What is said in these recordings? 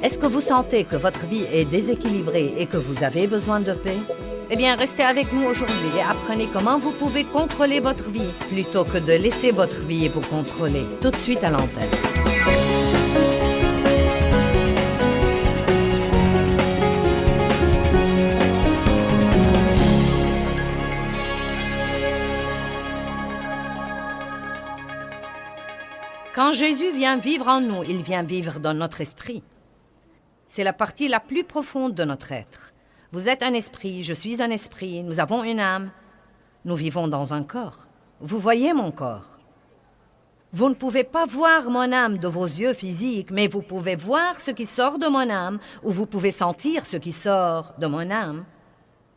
Est-ce que vous sentez que votre vie est déséquilibrée et que vous avez besoin de paix? Eh bien, restez avec nous aujourd'hui et apprenez comment vous pouvez contrôler votre vie plutôt que de laisser votre vie vous contrôler. Tout de suite à l'antenne. Quand Jésus vient vivre en nous, il vient vivre dans notre esprit. C'est la partie la plus profonde de notre être. Vous êtes un esprit, je suis un esprit, nous avons une âme. Nous vivons dans un corps. Vous voyez mon corps. Vous ne pouvez pas voir mon âme de vos yeux physiques, mais vous pouvez voir ce qui sort de mon âme, ou vous pouvez sentir ce qui sort de mon âme.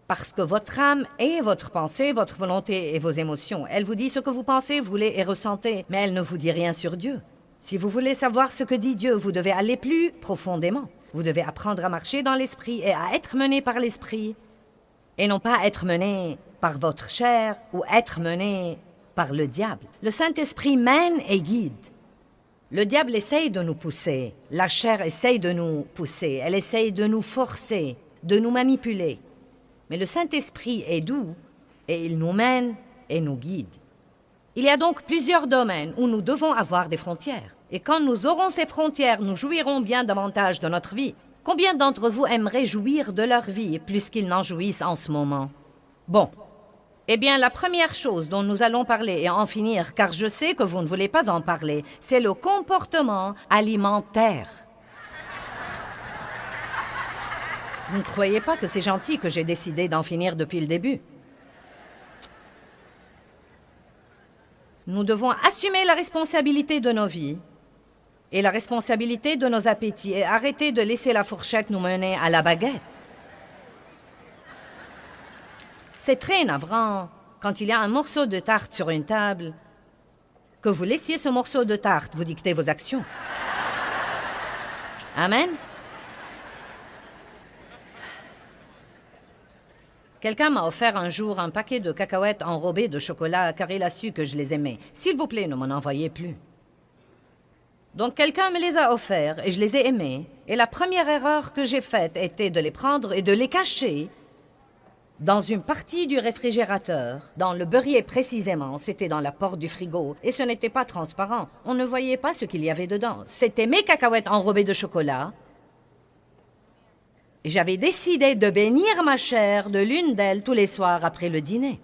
Parce que votre âme est votre pensée, votre volonté et vos émotions. Elle vous dit ce que vous pensez, voulez et ressentez, mais elle ne vous dit rien sur Dieu. Si vous voulez savoir ce que dit Dieu, vous devez aller plus profondément. Vous devez apprendre à marcher dans l'esprit et à être mené par l'esprit, et non pas être mené par votre chair ou être mené par le diable. Le Saint-Esprit mène et guide. Le diable essaye de nous pousser, la chair essaye de nous pousser, elle essaye de nous forcer, de nous manipuler. Mais le Saint-Esprit est doux et il nous mène et nous guide. Il y a donc plusieurs domaines où nous devons avoir des frontières. Et quand nous aurons ces frontières, nous jouirons bien davantage de notre vie. Combien d'entre vous aimeraient jouir de leur vie plus qu'ils n'en jouissent en ce moment? Bon. Eh bien, la première chose dont nous allons parler et en finir, car je sais que vous ne voulez pas en parler, c'est le comportement alimentaire. Vous ne croyez pas que c'est gentil que j'ai décidé d'en finir depuis le début? Nous devons assumer la responsabilité de nos vies et la responsabilité de nos appétits et arrêter de laisser la fourchette nous mener à la baguette. C'est très navrant, quand il y a un morceau de tarte sur une table, que vous laissiez ce morceau de tarte vous dicter vos actions. Amen? Quelqu'un m'a offert un jour un paquet de cacahuètes enrobées de chocolat car il a su que je les aimais. S'il vous plaît, ne m'en envoyez plus. Donc quelqu'un me les a offerts et je les ai aimés. Et la première erreur que j'ai faite était de les prendre et de les cacher dans une partie du réfrigérateur, dans le beurrier précisément. C'était dans la porte du frigo et ce n'était pas transparent. On ne voyait pas ce qu'il y avait dedans. C'était mes cacahuètes enrobées de chocolat. J'avais décidé de bénir ma chair de l'une d'elles tous les soirs après le dîner.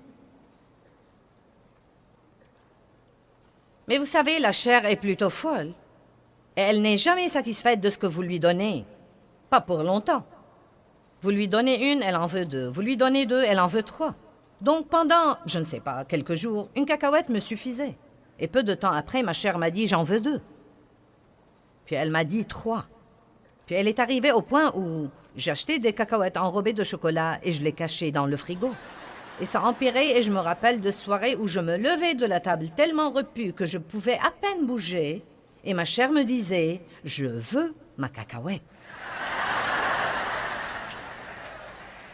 Mais vous savez, la chair est plutôt folle. Et elle n'est jamais satisfaite de ce que vous lui donnez. Pas pour longtemps. Vous lui donnez une, elle en veut deux. Vous lui donnez deux, elle en veut trois. Donc pendant, je ne sais pas, quelques jours, une cacahuète me suffisait. Et peu de temps après, ma chair m'a dit « j'en veux deux ». Puis elle m'a dit « trois ». Puis elle est arrivée au point où j'achetais des cacahuètes enrobées de chocolat et je les cachais dans le frigo. Et ça empirait et je me rappelle de soirées où je me levais de la table tellement repue que je pouvais à peine bouger et ma chair me disait « je veux ma cacahuète ».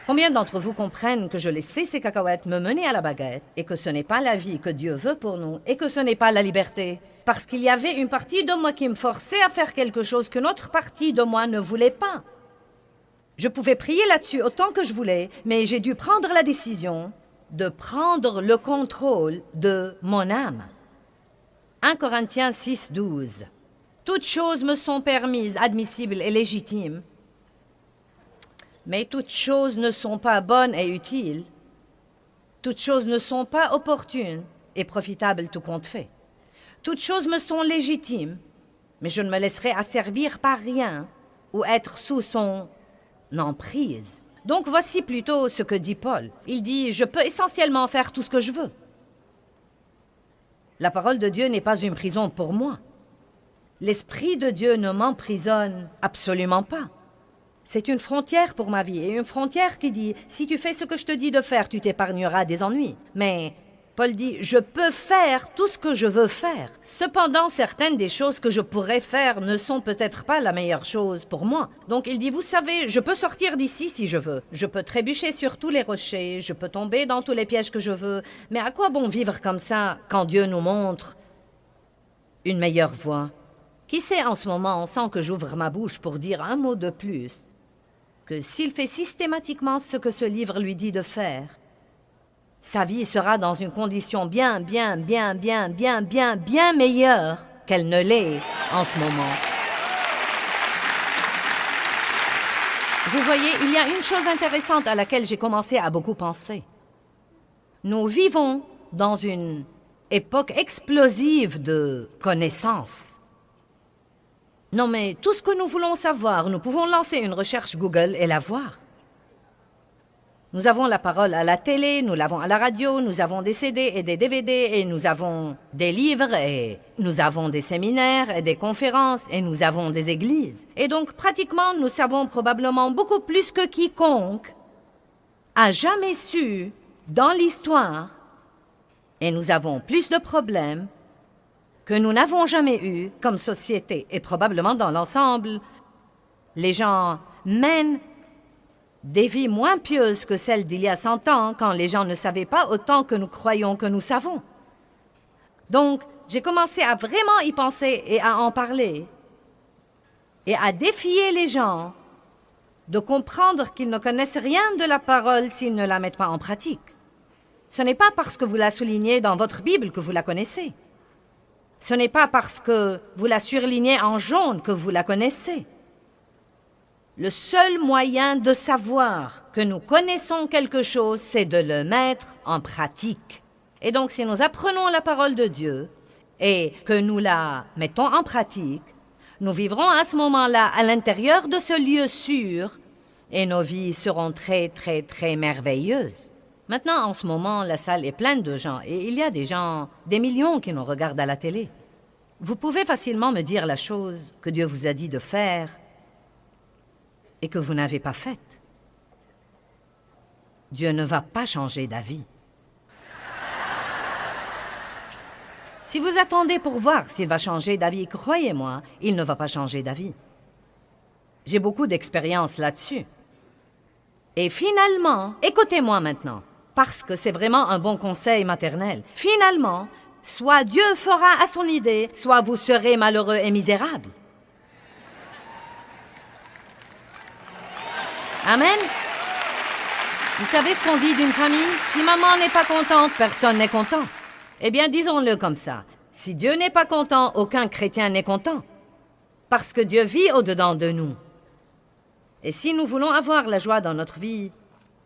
Combien d'entre vous comprennent que je laissais ces cacahuètes me mener à la baguette et que ce n'est pas la vie que Dieu veut pour nous et que ce n'est pas la liberté? Parce qu'il y avait une partie de moi qui me forçait à faire quelque chose qu'une autre partie de moi ne voulait pas. Je pouvais prier là-dessus autant que je voulais, mais j'ai dû prendre la décision de prendre le contrôle de mon âme. 1 Corinthiens 6, 12. Toutes choses me sont permises, admissibles et légitimes, mais toutes choses ne sont pas bonnes et utiles. Toutes choses ne sont pas opportunes et profitables tout compte fait. Toutes choses me sont légitimes, mais je ne me laisserai asservir par rien ou être sous son emprise. Donc voici plutôt ce que dit Paul. Il dit « Je peux essentiellement faire tout ce que je veux ». La parole de Dieu n'est pas une prison pour moi. L'Esprit de Dieu ne m'emprisonne absolument pas. C'est une frontière pour ma vie et une frontière qui dit « Si tu fais ce que je te dis de faire, tu t'épargneras des ennuis ». Mais Paul dit « Je peux faire tout ce que je veux faire ». Cependant, certaines des choses que je pourrais faire ne sont peut-être pas la meilleure chose pour moi. Donc il dit « Vous savez, je peux sortir d'ici si je veux. Je peux trébucher sur tous les rochers, je peux tomber dans tous les pièges que je veux. Mais à quoi bon vivre comme ça quand Dieu nous montre une meilleure voie? Qui sait en ce moment, sans que j'ouvre ma bouche pour dire un mot de plus, que s'il fait systématiquement ce que ce livre lui dit de faire, sa vie sera dans une condition bien meilleure qu'elle ne l'est en ce moment. Vous voyez, il y a une chose intéressante à laquelle j'ai commencé à beaucoup penser. Nous vivons dans une époque explosive de connaissances. Non, mais tout ce que nous voulons savoir, nous pouvons lancer une recherche Google et la voir. Nous avons la parole à la télé, nous l'avons à la radio, nous avons des CD et des DVD, et nous avons des livres, et nous avons des séminaires et des conférences, et nous avons des églises. Et donc, pratiquement, nous savons probablement beaucoup plus que quiconque a jamais su dans l'histoire, et nous avons plus de problèmes que nous n'avons jamais eu comme société, et probablement dans l'ensemble, les gens mènent des vies moins pieuses que celles d'il y a 100 ans, quand les gens ne savaient pas autant que nous croyons que nous savons. Donc, j'ai commencé à vraiment y penser et à en parler, et à défier les gens de comprendre qu'ils ne connaissent rien de la parole s'ils ne la mettent pas en pratique. Ce n'est pas parce que vous la soulignez dans votre Bible que vous la connaissez. Ce n'est pas parce que vous la surlignez en jaune que vous la connaissez. Le seul moyen de savoir que nous connaissons quelque chose, c'est de le mettre en pratique. Et donc, si nous apprenons la parole de Dieu et que nous la mettons en pratique, nous vivrons à ce moment-là à l'intérieur de ce lieu sûr et nos vies seront très merveilleuses. Maintenant, en ce moment, la salle est pleine de gens et il y a des gens, des millions qui nous regardent à la télé. Vous pouvez facilement me dire la chose que Dieu vous a dit de faire et que vous n'avez pas faite. Dieu ne va pas changer d'avis. Si vous attendez pour voir s'il va changer d'avis, croyez-moi, il ne va pas changer d'avis. J'ai beaucoup d'expérience là-dessus. Et finalement, écoutez-moi maintenant, parce que c'est vraiment un bon conseil maternel. Finalement, soit Dieu fera à son idée, soit vous serez malheureux et misérable. Amen. Vous savez ce qu'on dit d'une famille? Si maman n'est pas contente, personne n'est content. Eh bien, disons-le comme ça. Si Dieu n'est pas content, aucun chrétien n'est content. Parce que Dieu vit au-dedans de nous. Et si nous voulons avoir la joie dans notre vie,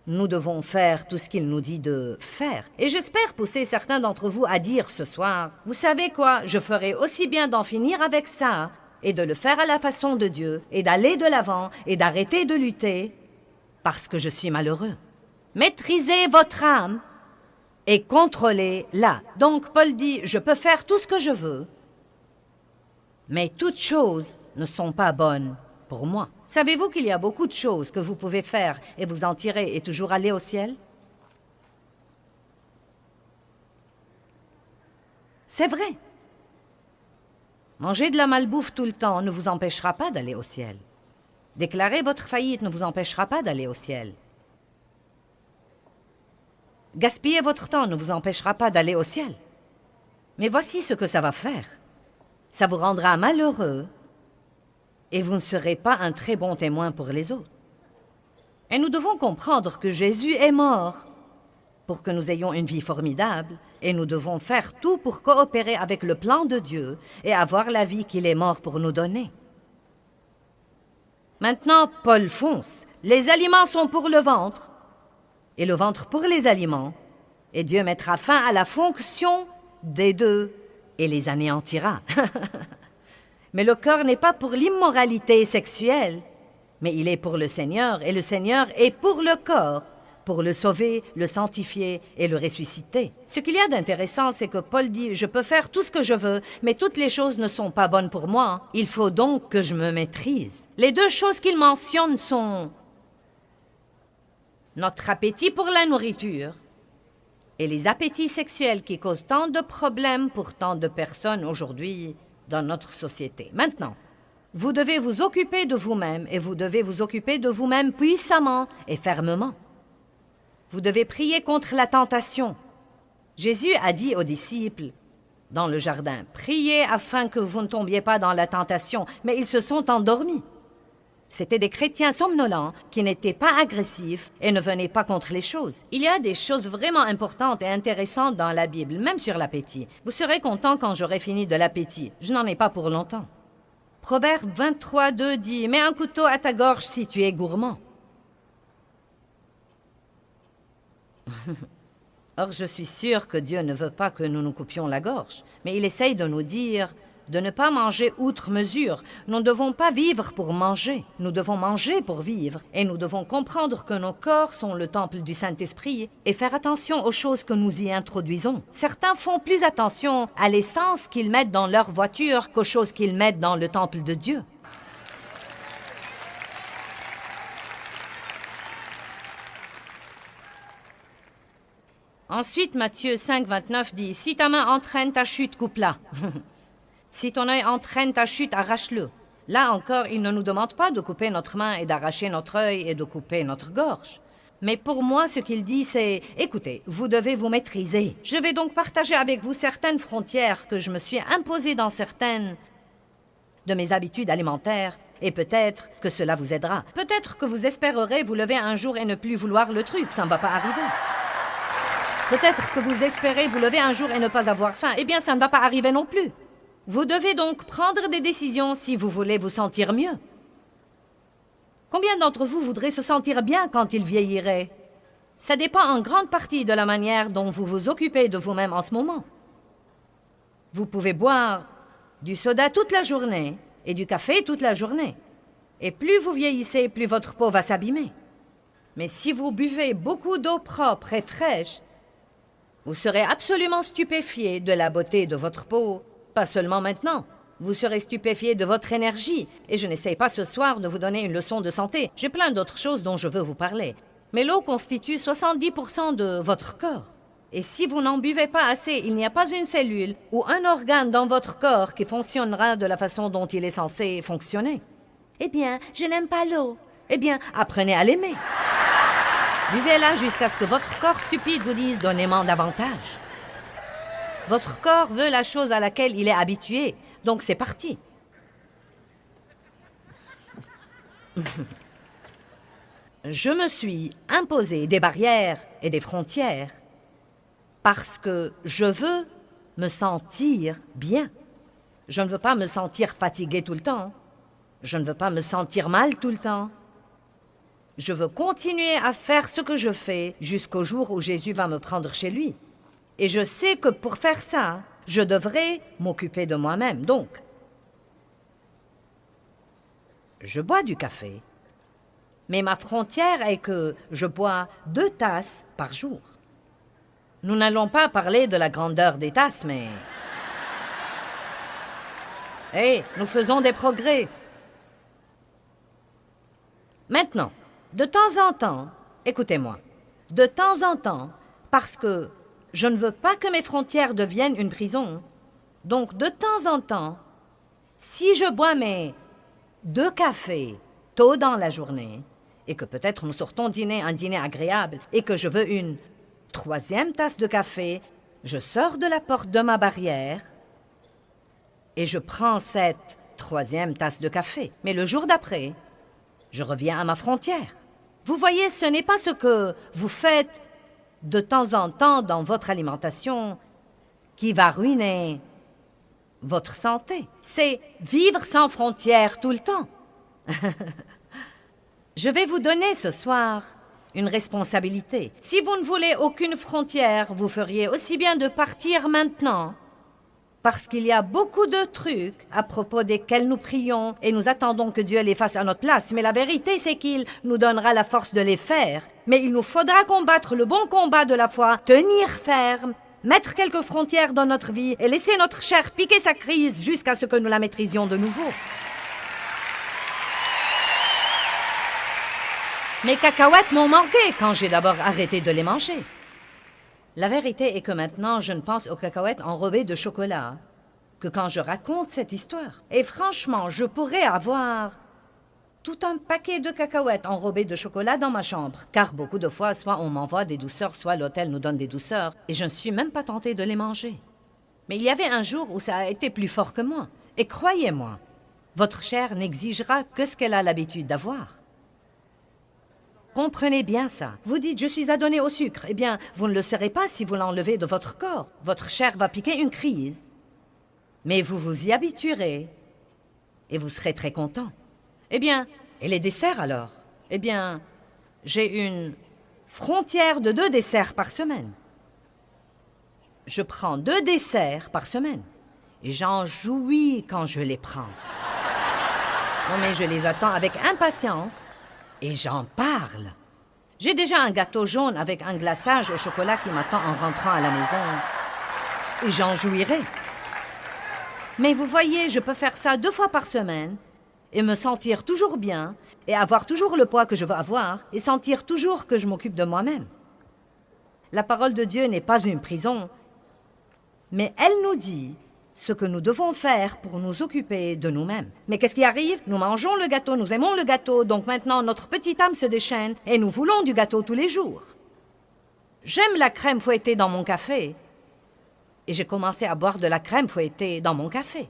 nous devons faire tout ce qu'il nous dit de faire. Et j'espère pousser certains d'entre vous à dire ce soir, « Vous savez quoi, je ferai aussi bien d'en finir avec ça et de le faire à la façon de Dieu et d'aller de l'avant et d'arrêter de lutter parce que je suis malheureux. » Maîtrisez votre âme et contrôlez-la. Donc Paul dit, « Je peux faire tout ce que je veux, mais toutes choses ne sont pas bonnes pour moi. » Savez-vous qu'il y a beaucoup de choses que vous pouvez faire et vous en tirer et toujours aller au ciel? C'est vrai. Manger de la malbouffe tout le temps ne vous empêchera pas d'aller au ciel. Déclarer votre faillite ne vous empêchera pas d'aller au ciel. Gaspiller votre temps ne vous empêchera pas d'aller au ciel. Mais voici ce que ça va faire. Ça vous rendra malheureux et vous ne serez pas un très bon témoin pour les autres. Et nous devons comprendre que Jésus est mort pour que nous ayons une vie formidable, et nous devons faire tout pour coopérer avec le plan de Dieu et avoir la vie qu'il est mort pour nous donner. Maintenant, Paul fonce. Les aliments sont pour le ventre, et le ventre pour les aliments, et Dieu mettra fin à la fonction des deux et les anéantira. Mais le corps n'est pas pour l'immoralité sexuelle, mais il est pour le Seigneur, et le Seigneur est pour le corps, pour le sauver, le sanctifier et le ressusciter. Ce qu'il y a d'intéressant, c'est que Paul dit « Je peux faire tout ce que je veux, mais toutes les choses ne sont pas bonnes pour moi. Il faut donc que je me maîtrise. » Les deux choses qu'il mentionne sont notre appétit pour la nourriture et les appétits sexuels qui causent tant de problèmes pour tant de personnes aujourd'hui dans notre société. Maintenant, vous devez vous occuper de vous-même et vous devez vous occuper de vous-même puissamment et fermement. Vous devez prier contre la tentation. Jésus a dit aux disciples, « dans le jardin. Priez afin que vous ne tombiez pas dans la tentation. Mais ils se sont endormis. C'étaient des chrétiens somnolents qui n'étaient pas agressifs et ne venaient pas contre les choses. Il y a des choses vraiment importantes et intéressantes dans la Bible, même sur l'appétit. Vous serez content quand j'aurai fini de l'appétit. Je n'en ai pas pour longtemps. Proverbe 23:2 dit « Mets un couteau à ta gorge si tu es gourmand. » Or, je suis sûre que Dieu ne veut pas que nous nous coupions la gorge, mais il essaye de nous dire de ne pas manger outre mesure. Nous ne devons pas vivre pour manger, nous devons manger pour vivre, et nous devons comprendre que nos corps sont le temple du Saint-Esprit et faire attention aux choses que nous y introduisons. Certains font plus attention à l'essence qu'ils mettent dans leur voiture qu'aux choses qu'ils mettent dans le temple de Dieu. Ensuite, Matthieu 5:29 dit « Si ta main entraîne ta chute, coupe-la. Si ton œil entraîne ta chute, arrache-le. » Là encore, il ne nous demande pas de couper notre main et d'arracher notre œil et de couper notre gorge. Mais pour moi, ce qu'il dit, c'est « Écoutez, vous devez vous maîtriser. Je vais donc partager avec vous certaines frontières que je me suis imposées dans certaines de mes habitudes alimentaires. Et peut-être que cela vous aidera. Peut-être que vous espérerez vous lever un jour et ne plus vouloir le truc. Ça ne va pas arriver. Peut-être que vous espérez vous lever un jour et ne pas avoir faim. Eh bien, ça ne va pas arriver non plus. Vous devez donc prendre des décisions si vous voulez vous sentir mieux. Combien d'entre vous voudraient se sentir bien quand ils vieilliraient? Ça dépend en grande partie de la manière dont vous vous occupez de vous-même en ce moment. Vous pouvez boire du soda toute la journée et du café toute la journée. Et plus vous vieillissez, plus votre peau va s'abîmer. Mais si vous buvez beaucoup d'eau propre et fraîche, vous serez absolument stupéfié de la beauté de votre peau. Pas seulement maintenant. Vous serez stupéfié de votre énergie. Et je n'essaye pas ce soir de vous donner une leçon de santé. J'ai plein d'autres choses dont je veux vous parler. Mais l'eau constitue 70% de votre corps. Et si vous n'en buvez pas assez, il n'y a pas une cellule ou un organe dans votre corps qui fonctionnera de la façon dont il est censé fonctionner. Eh bien, je n'aime pas l'eau. Eh bien, apprenez à l'aimer. Buvez-la jusqu'à ce que votre corps stupide vous dise « Donnez-moi davantage ». Votre corps veut la chose à laquelle il est habitué, donc c'est parti. Je me suis imposé des barrières et des frontières parce que je veux me sentir bien. Je ne veux pas me sentir fatigué tout le temps. Je ne veux pas me sentir mal tout le temps. Je veux continuer à faire ce que je fais jusqu'au jour où Jésus va me prendre chez lui. Et je sais que pour faire ça, je devrais m'occuper de moi-même. Donc, je bois du café, mais ma frontière est que je bois 2 tasses par jour. Nous n'allons pas parler de la grandeur des tasses, mais... Hé, nous faisons des progrès. Maintenant, de temps en temps, écoutez-moi, de temps en temps, parce que je ne veux pas que mes frontières deviennent une prison. Donc, de temps en temps, si je bois mes 2 cafés tôt dans la journée, et que peut-être nous sortons dîner un dîner agréable, et que je veux une 3e tasse de café, je sors de la porte de ma barrière, et je prends cette 3e tasse de café. Mais le jour d'après, je reviens à ma frontière. Vous voyez, ce n'est pas ce que vous faites de temps en temps dans votre alimentation qui va ruiner votre santé. C'est vivre sans frontières tout le temps. Je vais vous donner ce soir une responsabilité. Si vous ne voulez aucune frontière, vous feriez aussi bien de partir maintenant, parce qu'il y a beaucoup de trucs à propos desquels nous prions et nous attendons que Dieu les fasse à notre place. Mais la vérité, c'est qu'il nous donnera la force de les faire. Mais il nous faudra combattre le bon combat de la foi, tenir ferme, mettre quelques frontières dans notre vie et laisser notre chair piquer sa crise jusqu'à ce que nous la maîtrisions de nouveau. Mes cacahuètes m'ont manqué quand j'ai d'abord arrêté de les manger. La vérité est que maintenant, je ne pense aux cacahuètes enrobées de chocolat que quand je raconte cette histoire. Et franchement, je pourrais avoir tout un paquet de cacahuètes enrobées de chocolat dans ma chambre. Car beaucoup de fois, soit on m'envoie des douceurs, soit l'hôtel nous donne des douceurs. Et je ne suis même pas tentée de les manger. Mais il y avait un jour où ça a été plus fort que moi. Et croyez-moi, votre chair n'exigera que ce qu'elle a l'habitude d'avoir. Comprenez bien ça. Vous dites « je suis adonné au sucre ». Eh bien, vous ne le serez pas si vous l'enlevez de votre corps. Votre chair va piquer une crise. Mais vous vous y habituerez. Et vous serez très content. Eh bien, et les desserts alors? Eh bien, j'ai une frontière de 2 desserts par semaine. Je prends 2 desserts par semaine. Et j'en jouis quand je les prends. Non mais je les attends avec impatience. Et j'en parle. J'ai déjà un gâteau jaune avec un glaçage au chocolat qui m'attend en rentrant à la maison. Et j'en jouirai. Mais vous voyez, je peux faire ça 2 fois par semaine et me sentir toujours bien et avoir toujours le poids que je veux avoir et sentir toujours que je m'occupe de moi-même. La parole de Dieu n'est pas une prison, mais elle nous dit ce que nous devons faire pour nous occuper de nous-mêmes. Mais qu'est-ce qui arrive? Nous mangeons le gâteau, nous aimons le gâteau, donc maintenant notre petite âme se déchaîne et nous voulons du gâteau tous les jours. J'aime la crème fouettée dans mon café et j'ai commencé à boire de la crème fouettée dans mon café.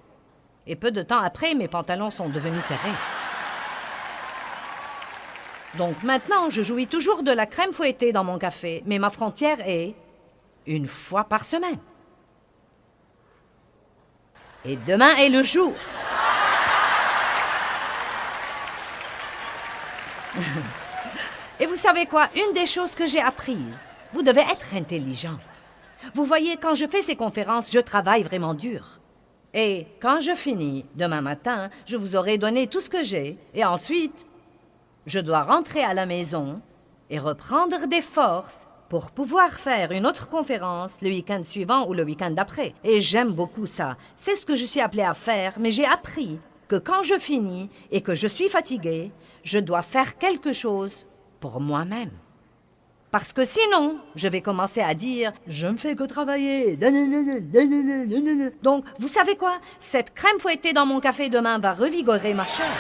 Et peu de temps après, mes pantalons sont devenus serrés. Donc maintenant, je jouis toujours de la crème fouettée dans mon café, mais ma frontière est 1 fois par semaine. Et demain est le jour. Et vous savez quoi? Une des choses que j'ai apprises, vous devez être intelligent. Vous voyez, quand je fais ces conférences, je travaille vraiment dur. Et quand je finis, demain matin, je vous aurai donné tout ce que j'ai. Et ensuite, je dois rentrer à la maison et reprendre des forces pour pouvoir faire une autre conférence le week-end suivant ou le week-end d'après. Et j'aime beaucoup ça. C'est ce que je suis appelée à faire, mais j'ai appris que quand je finis et que je suis fatiguée, je dois faire quelque chose pour moi-même. Parce que sinon, je vais commencer à dire « je ne fais que travailler ». Donc, vous savez quoi? Cette crème fouettée dans mon café demain va revigorer ma chair.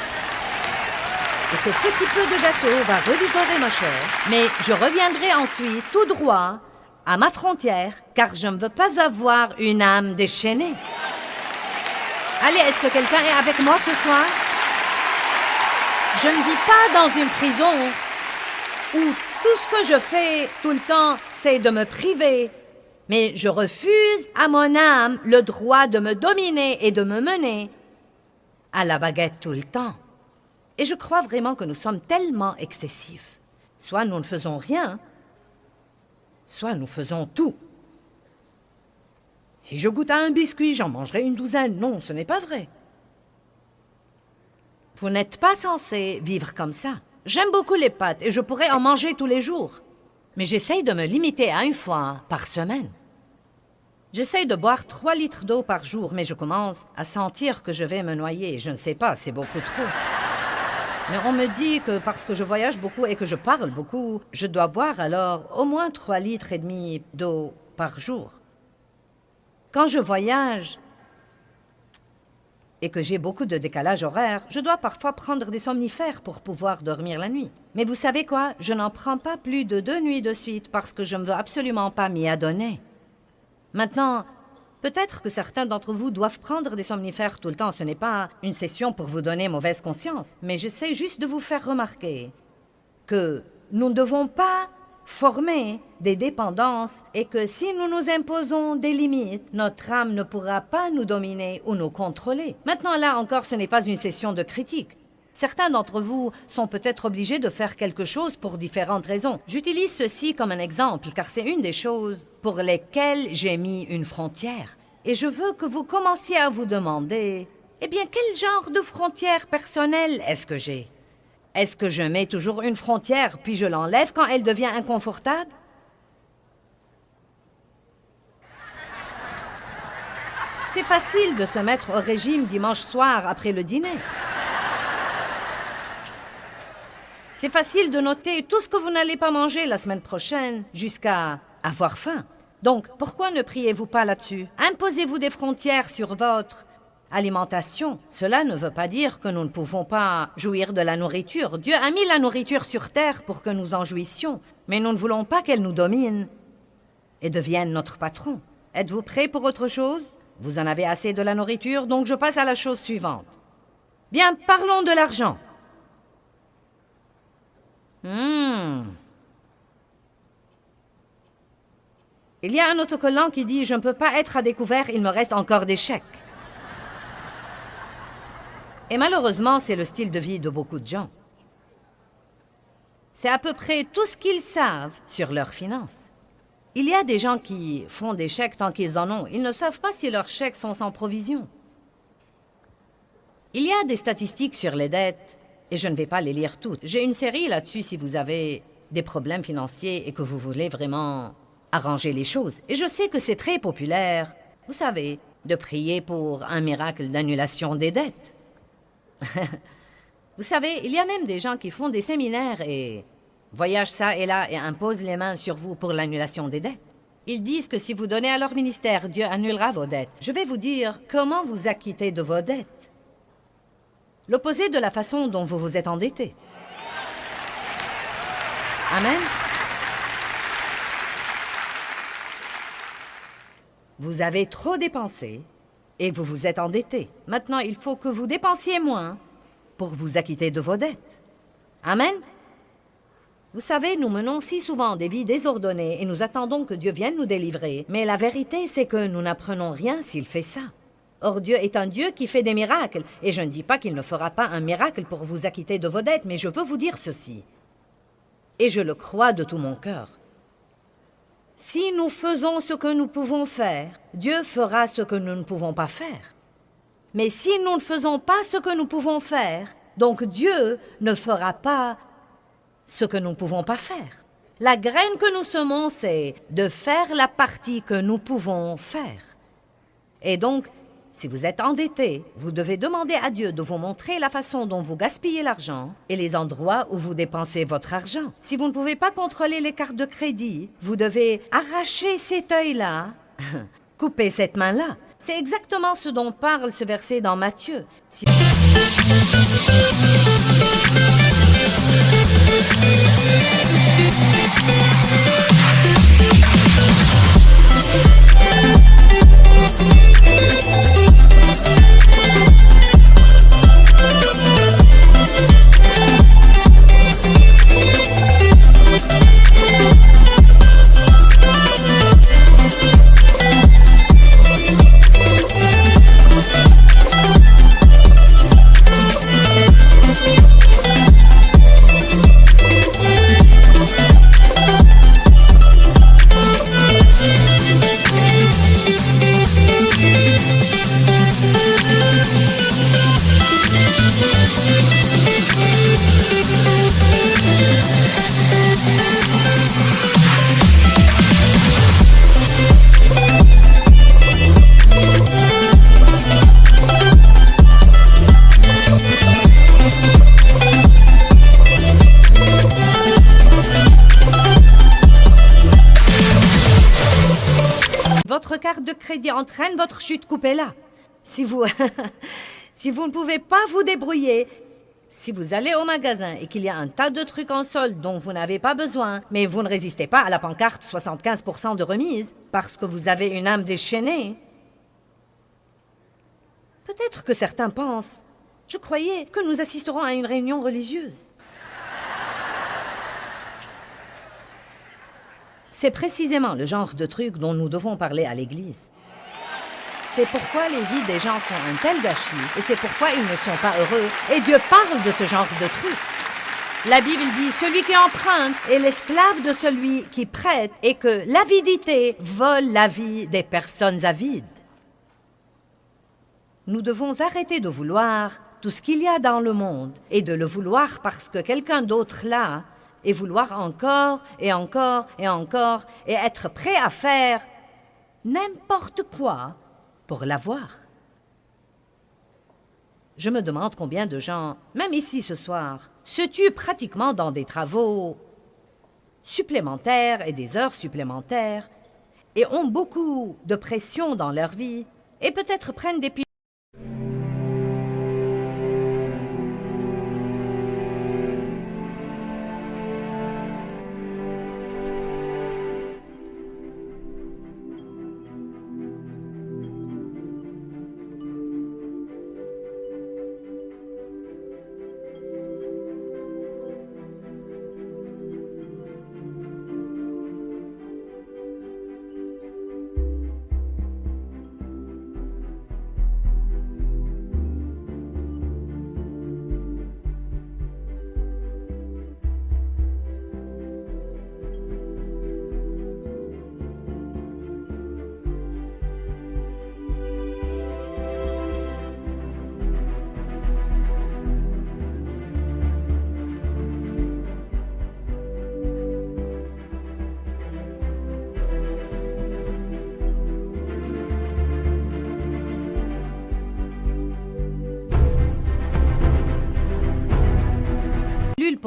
Et ce petit peu de gâteau va revigorer ma chair. Mais je reviendrai ensuite tout droit à ma frontière, car je ne veux pas avoir une âme déchaînée. Allez, est-ce que quelqu'un est avec moi ce soir? Je ne vis pas dans une prison où tout ce que je fais tout le temps, c'est de me priver. Mais je refuse à mon âme le droit de me dominer et de me mener à la baguette tout le temps. Et je crois vraiment que nous sommes tellement excessifs. Soit nous ne faisons rien, soit nous faisons tout. Si je goûte à un biscuit, j'en mangerai une douzaine. Non, ce n'est pas vrai. Vous n'êtes pas censé vivre comme ça. J'aime beaucoup les pâtes et je pourrais en manger tous les jours. Mais j'essaye de me limiter à 1 fois par semaine. J'essaye de boire 3 litres d'eau par jour, mais je commence à sentir que je vais me noyer. Je ne sais pas, c'est beaucoup trop. Mais on me dit que parce que je voyage beaucoup et que je parle beaucoup, je dois boire alors au moins 3 litres et demi d'eau par jour. Quand je voyage et que j'ai beaucoup de décalage horaire, je dois parfois prendre des somnifères pour pouvoir dormir la nuit. Mais vous savez quoi? Je n'en prends pas plus de 2 nuits de suite parce que je ne veux absolument pas m'y adonner. Maintenant, peut-être que certains d'entre vous doivent prendre des somnifères tout le temps. Ce n'est pas une session pour vous donner mauvaise conscience, mais j'essaie juste de vous faire remarquer que nous ne devons pas former des dépendances et que si nous nous imposons des limites, notre âme ne pourra pas nous dominer ou nous contrôler. Maintenant, là encore, ce n'est pas une session de critique. Certains d'entre vous sont peut-être obligés de faire quelque chose pour différentes raisons. J'utilise ceci comme un exemple, car c'est une des choses pour lesquelles j'ai mis une frontière. Et je veux que vous commenciez à vous demander, eh bien, quel genre de frontière personnelle est-ce que j'ai? Est-ce que je mets toujours une frontière, puis je l'enlève quand elle devient inconfortable? C'est facile de se mettre au régime dimanche soir après le dîner. C'est facile de noter tout ce que vous n'allez pas manger la semaine prochaine jusqu'à avoir faim. Donc, pourquoi ne priez-vous pas là-dessus? Imposez-vous des frontières sur votre alimentation. Cela ne veut pas dire que nous ne pouvons pas jouir de la nourriture. Dieu a mis la nourriture sur terre pour que nous en jouissions, mais nous ne voulons pas qu'elle nous domine et devienne notre patron. Êtes-vous prêts pour autre chose? Vous en avez assez de la nourriture, donc je passe à la chose suivante. Bien, parlons de l'argent. Il y a un autocollant qui dit « Je ne peux pas être à découvert, il me reste encore des chèques. » Et malheureusement, c'est le style de vie de beaucoup de gens. C'est à peu près tout ce qu'ils savent sur leurs finances. Il y a des gens qui font des chèques tant qu'ils en ont. Ils ne savent pas si leurs chèques sont sans provision. Il y a des statistiques sur les dettes, et je ne vais pas les lire toutes. J'ai une série là-dessus si vous avez des problèmes financiers et que vous voulez vraiment arranger les choses. Et je sais que c'est très populaire, vous savez, de prier pour un miracle d'annulation des dettes. Vous savez, il y a même des gens qui font des séminaires et voyagent ça et là et imposent les mains sur vous pour l'annulation des dettes. Ils disent que si vous donnez à leur ministère, Dieu annulera vos dettes. Je vais vous dire comment vous acquitter de vos dettes. L'opposé de la façon dont vous vous êtes endetté. Amen. Vous avez trop dépensé et vous vous êtes endetté. Maintenant, il faut que vous dépensiez moins pour vous acquitter de vos dettes. Amen. Vous savez, nous menons si souvent des vies désordonnées et nous attendons que Dieu vienne nous délivrer. Mais la vérité, c'est que nous n'apprenons rien s'il fait ça. Or, Dieu est un Dieu qui fait des miracles. Et je ne dis pas qu'il ne fera pas un miracle pour vous acquitter de vos dettes, mais je veux vous dire ceci. Et je le crois de tout mon cœur. Si nous faisons ce que nous pouvons faire, Dieu fera ce que nous ne pouvons pas faire. Mais si nous ne faisons pas ce que nous pouvons faire, donc Dieu ne fera pas ce que nous ne pouvons pas faire. La graine que nous semons, c'est de faire la partie que nous pouvons faire. Et donc, si vous êtes endetté, vous devez demander à Dieu de vous montrer la façon dont vous gaspillez l'argent et les endroits où vous dépensez votre argent. Si vous ne pouvez pas contrôler les cartes de crédit, vous devez arracher cet œil-là, couper cette main-là. C'est exactement ce dont parle ce verset dans Matthieu. Votre carte de crédit entraîne votre chute, coupez-la. Si vous ne pouvez pas vous débrouiller, si vous allez au magasin et qu'il y a un tas de trucs en solde dont vous n'avez pas besoin, mais vous ne résistez pas à la pancarte 75% de remise parce que vous avez une âme déchaînée, peut-être que certains pensent, je croyais que nous assisterons à une réunion religieuse. C'est précisément le genre de truc dont nous devons parler à l'Église. C'est pourquoi les vies des gens sont un tel gâchis, et c'est pourquoi ils ne sont pas heureux. Et Dieu parle de ce genre de truc. La Bible dit, celui qui emprunte est l'esclave de celui qui prête, et que l'avidité vole la vie des personnes avides. Nous devons arrêter de vouloir tout ce qu'il y a dans le monde, et de le vouloir parce que quelqu'un d'autre l'a, et vouloir encore, et encore, et encore, et être prêt à faire n'importe quoi pour l'avoir. Je me demande combien de gens, même ici ce soir, se tuent pratiquement dans des travaux supplémentaires et des heures supplémentaires, et ont beaucoup de pression dans leur vie, et peut-être prennent des pilules.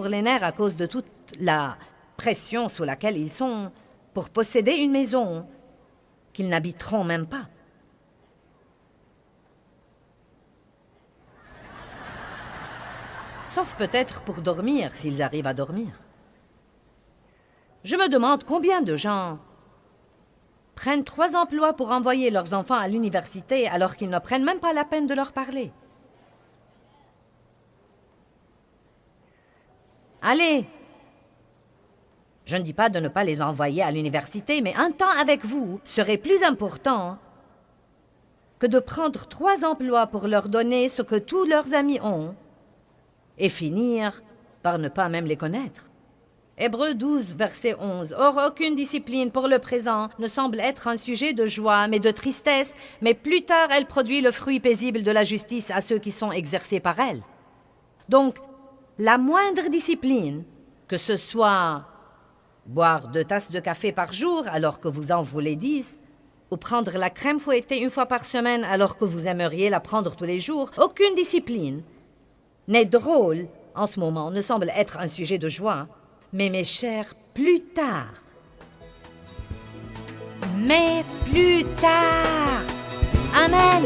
sur les nerfs à cause de toute la pression sous laquelle ils sont pour posséder une maison qu'ils n'habiteront même pas. Sauf peut-être pour dormir, s'ils arrivent à dormir. Je me demande combien de gens prennent 3 emplois pour envoyer leurs enfants à l'université alors qu'ils ne prennent même pas la peine de leur parler. Allez! Je ne dis pas de ne pas les envoyer à l'université, mais un temps avec vous serait plus important que de prendre 3 emplois pour leur donner ce que tous leurs amis ont et finir par ne pas même les connaître. Hébreux 12, verset 11. Or, aucune discipline pour le présent ne semble être un sujet de joie, mais de tristesse, mais plus tard elle produit le fruit paisible de la justice à ceux qui sont exercés par elle. Donc, la moindre discipline, que ce soit boire 2 tasses de café par jour alors que vous en voulez 10, ou prendre la crème fouettée 1 fois par semaine alors que vous aimeriez la prendre tous les jours, aucune discipline n'est drôle en ce moment, ne semble être un sujet de joie. Mais mes chers, plus tard. Mais plus tard. Amen.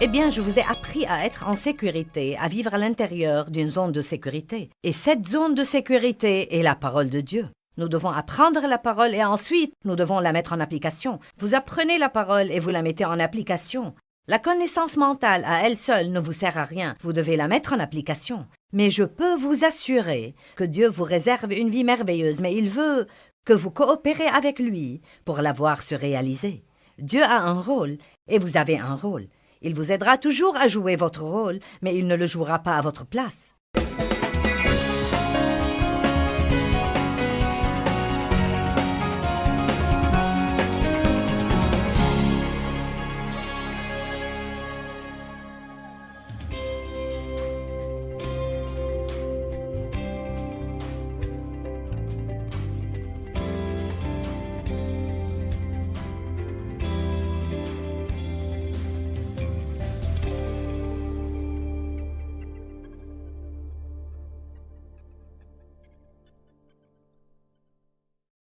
Eh bien, je vous ai appris à être en sécurité, à vivre à l'intérieur d'une zone de sécurité. Et cette zone de sécurité est la parole de Dieu. Nous devons apprendre la parole et ensuite, nous devons la mettre en application. Vous apprenez la parole et vous la mettez en application. La connaissance mentale à elle seule ne vous sert à rien. Vous devez la mettre en application. Mais je peux vous assurer que Dieu vous réserve une vie merveilleuse, mais il veut que vous coopérez avec lui pour la voir se réaliser. Dieu a un rôle et vous avez un rôle. Il vous aidera toujours à jouer votre rôle, mais il ne le jouera pas à votre place.